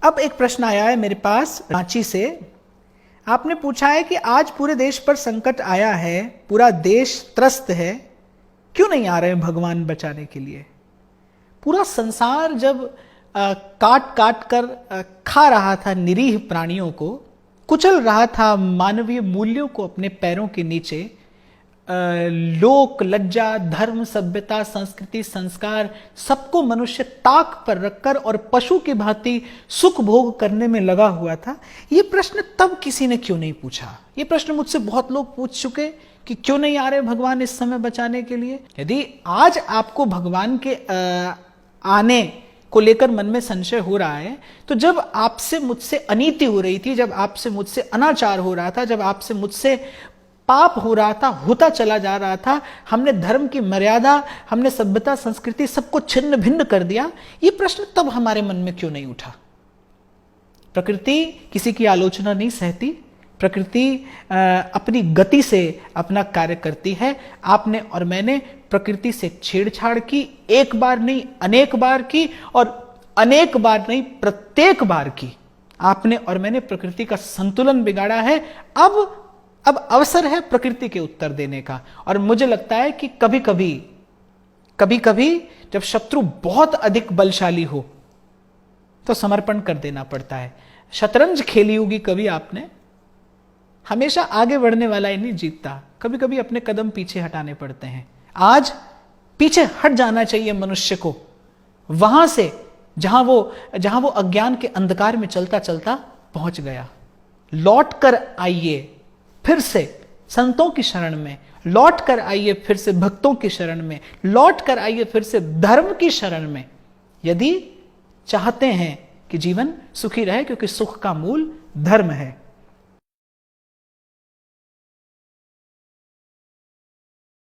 अब एक प्रश्न आया है मेरे पास रांची से। आपने पूछा है कि आज पूरे देश पर संकट आया है, पूरा देश त्रस्त है, क्यों नहीं आ रहे भगवान बचाने के लिए? पूरा संसार जब काट काट कर खा रहा था निरीह प्राणियों को, कुचल रहा था मानवीय मूल्यों को अपने पैरों के नीचे, लोक लज्जा, धर्म, सभ्यता, संस्कृति, संस्कार सबको मनुष्य ताक पर रखकर और पशु की भांति सुख भोग करने में लगा हुआ था। ये प्रश्न तब किसी ने क्यों नहीं पूछा? ये प्रश्न मुझसे बहुत लोग पूछ चुके कि क्यों नहीं आ रहे भगवान इस समय बचाने के लिए। यदि आज आपको भगवान के आने को लेकर मन में संशय हो रहा है, तो जब आपसे मुझसे अनीति हो रही थी, जब आपसे मुझसे अनाचार हो रहा था, जब आपसे मुझसे पाप हो रहा था, होता चला जा रहा था, हमने धर्म की मर्यादा, हमने सभ्यता, संस्कृति सबको छिन्न भिन्न कर दिया, ये प्रश्न तब हमारे मन में क्यों नहीं उठा? प्रकृति किसी की आलोचना नहीं सहती, प्रकृति अपनी गति से अपना कार्य करती है। आपने और मैंने प्रकृति से छेड़छाड़ की, एक बार नहीं अनेक बार की, और अनेक बार नहीं प्रत्येक बार की। आपने और मैंने प्रकृति का संतुलन बिगाड़ा है। अब अवसर है प्रकृति के उत्तर देने का। और मुझे लगता है कि कभी कभी जब शत्रु बहुत अधिक बलशाली हो तो समर्पण कर देना पड़ता है। शतरंज खेली होगी कभी आपने, हमेशा आगे बढ़ने वाला ही नहीं जीतता, कभी कभी अपने कदम पीछे हटाने पड़ते हैं। आज पीछे हट जाना चाहिए मनुष्य को, वहां से जहां वो अज्ञान के अंधकार में चलता चलता पहुंच गया। लौट कर आइए फिर से संतों की शरण में, लौट कर आइए फिर से भक्तों की शरण में, लौट कर आइए फिर से धर्म की शरण में, यदि चाहते हैं कि जीवन सुखी रहे, क्योंकि सुख का मूल धर्म है।